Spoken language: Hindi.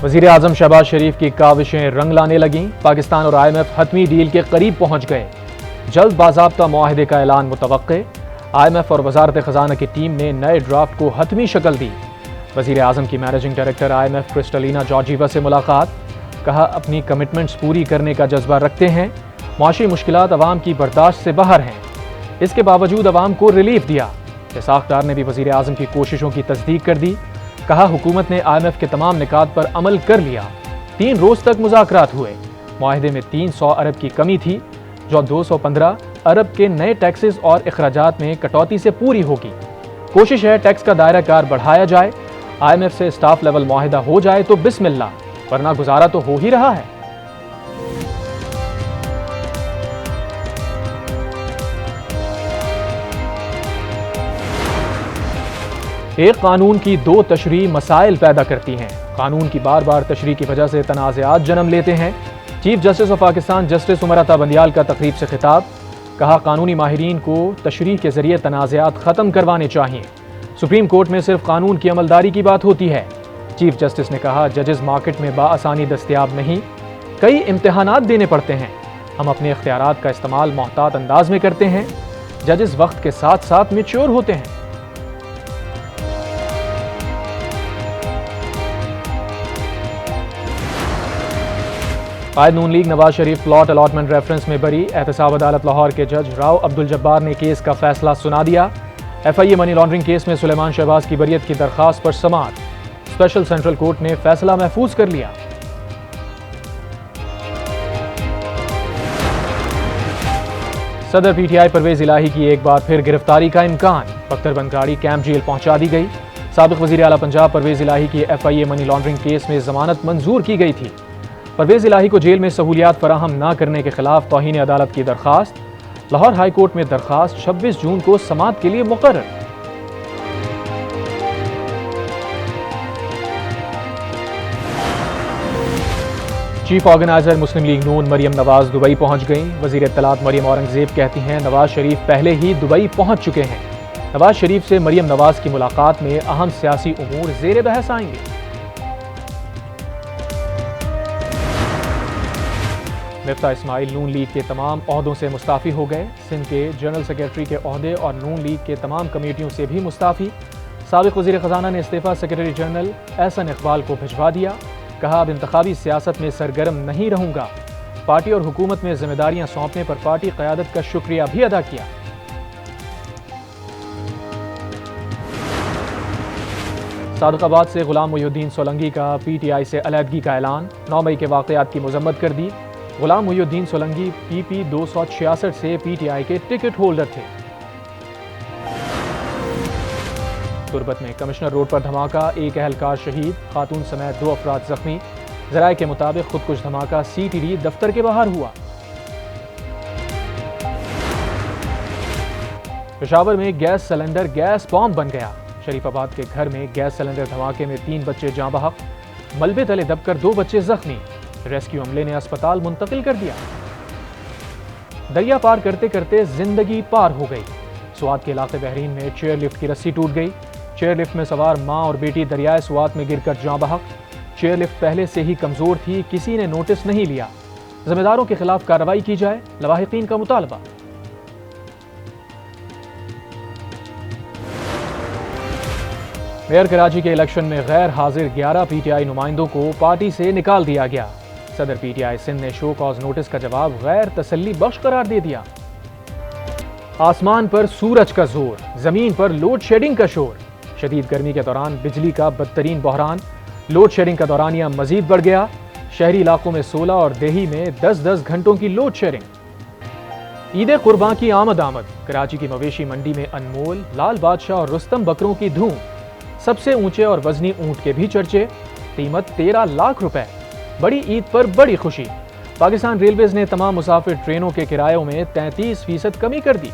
वज़ीर आज़म शहबाज शरीफ की काविशें रंग लाने लगीं। पाकिस्तान और IMF हतमी डील के करीब पहुंच गए। जल्द बाज़ाब्ता मुआहदे का ऐलान मुतवक्के। IMF और वज़ारत ख़ज़ाना की टीम ने नए ड्राफ्ट को हतमी शक्ल दी। वज़ीर आज़म की managing director IMF Kristalina Georgieva से मुलाकात। कहा, अपनी कमिटमेंट्स पूरी करने का जज्बा रखते हैं। मुआशी मुश्किलात अवाम की बर्दाश्त से बाहर हैं, इसके बावजूद अवाम को रिलीफ दिया। साख्तार ने भी वज़ीर आज़म की कोशिशों की तस्दीक कर दी। कहा, हुकूमत ने IMF के तमाम निकात पर अमल कर लिया। 3 रोज़ तक मुज़ाकरात हुए। मुआहदे में 300 अरब की कमी थी, जो 215 अरब के नए टैक्सेस और अखराजात में कटौती से पूरी होगी। कोशिश है टैक्स का दायरा कार बढ़ाया जाए। IMF से स्टाफ लेवल मुआहदा हो जाए तो बिस्मिल्लाह, वरना गुजारा तो हो ही रहा है। एक कानून की 2 तशरीह मसाइल पैदा करती हैं। कानून की बार बार तशरीह की वजह से तनाज़ात जन्म लेते हैं। Chief justice of Pakistan justice Umar Ata Bandial का तकरीब से खिताब। कहा, कानूनी माहिरीन को तशरीह के जरिए तनाज़ात ख़त्म करवाने चाहिए। सुप्रीम कोर्ट में सिर्फ कानून की अमलदारी की बात होती है। चीफ जस्टिस ने कहा, जजेस मार्केट में बाआसानी दस्तयाब नहीं, कई इम्तिहानात देने पड़ते हैं। हम अपने इख्तियारात का इस्तेमाल मोहतात अंदाज में करते हैं। जजेस वक्त के साथ साथ मैच्योर होते हैं। कायद नून league Nawaz Sharif plot allotment reference में बरी। एहतसाब अदालत लाहौर के जज राव अब्दुल जब्बार ने केस का फैसला सुना दिया। FIA मनी लॉन्ड्रिंग केस में सुलेमान शहबाज की बरियत की दरखास्त पर समाअत। स्पेशल सेंट्रल कोर्ट ने फैसला महफूज कर लिया। सदर PTI परवेज इलाही की एक बार फिर गिरफ्तारी का इम्कान। बख्तरबंद गाड़ी कैंप जेल पहुंचा दी गई। साबिक वजीर आला पंजाब परवेज इलाही की FIA मनी लॉन्ड्रिंग केस में जमानत मंजूर की गई थी। परवेज इलाही को जेल में सहूलियात फराहम न करने के खिलाफ तौहीन अदालत की दरखास्त। लाहौर हाई कोर्ट में दरखास्त 26 जून को समाअत के लिए मुकर्रर। चीफ ऑर्गेनाइजर मुस्लिम लीग नून मरियम नवाज दुबई पहुंच गईं। वजीर इत्तलात मरियम औरंगजेब कहती हैं, नवाज शरीफ पहले ही दुबई पहुंच चुके हैं। नवाज शरीफ से मरियम नवाज की मुलाकात में अहम सियासी उमूर ज़ेर बहस आएंगे। मिफ्ता इस्माइल नून लीग के तमाम ओहदों से मुस्ताफ़ी हो गए। सिंध के जनरल सेक्रेटरी के ओहदे और नून लीग के तमाम कमेटियों से भी मुस्ताफ़ी। साबिक वज़ीर ख़ज़ाना ने इस्तीफ़ा सेक्रेटरी जनरल एहसन इकबाल को भिजवा दिया। कहा, अब इंतखाबी सियासत में सरगर्म नहीं रहूंगा। पार्टी और हुकूमत में जिम्मेदारियां सौंपने पर पार्टी क़यादत का शुक्रिया भी अदा किया। सादकाबाद से गुलाम मोहिउद्दीन सोलंकी का PTI से अलहदगी का ऐलान। 9 मई के वाक़यात की मज़म्मत कर दी। गुलाम मोहिउद्दीन सोलंकी PP 266 से PTI के टिकट होल्डर थे। तुरबत में कमिश्नर रोड पर धमाका, एक अहलकार शहीद, खातून समेत 2 अफराद जख्मी। ज़राए के मुताबिक खुदकुश धमाका CTD दफ्तर के बाहर हुआ। पेशावर में गैस सिलेंडर गैस बॉम्ब बन गया। शरीफाबाद के घर में गैस सिलेंडर धमाके में 3 बच्चे जाँ बहक। मलबे तले दबकर 2 बच्चे जख्मी। रेस्क्यू अमले ने अस्पताल मुंतकिल कर दिया। दरिया पार करते करते जिंदगी पार हो गई। स्वात के इलाके बहरीन में चेयर लिफ्ट की रस्सी टूट गई। चेयर लिफ्ट में सवार मां और बेटी दरियाए स्वात में गिरकर जाँ बहक। चेयर लिफ्ट पहले से ही कमजोर थी, किसी ने नोटिस नहीं लिया। जिम्मेदारों के खिलाफ कार्रवाई की जाए, लवाहिकीन का मुतालबा। मेयर कराची के इलेक्शन में गैर हाजिर 11 PTI नुमाइंदों को पार्टी से निकाल दिया गया। सदर PTI सिंध ने शो कॉज नोटिस का जवाब गैर तसल्ली बख्श करार दे दिया। आसमान पर सूरज का जोर, जमीन पर लोड शेडिंग का शोर। शदीद गर्मी के दौरान बिजली का बदतरीन बहरान। लोड शेडिंग का दौरानिया मजीद बढ़ गया। शहरी इलाकों में 16 और देही में 10-10 घंटों की लोड शेडिंग। ईद कुर्बान की आमद। कराची की मवेशी मंडी में अनमोल लाल बादशाह और रुस्तम बकरों की धूम। सबसे ऊंचे और वजनी ऊंट के भी चर्चे। कीमत 13 लाख रुपए। बड़ी ईद पर बड़ी खुशी। पाकिस्तान रेलवेज ने तमाम मुसाफिर ट्रेनों के किरायों में 33% कमी कर दी।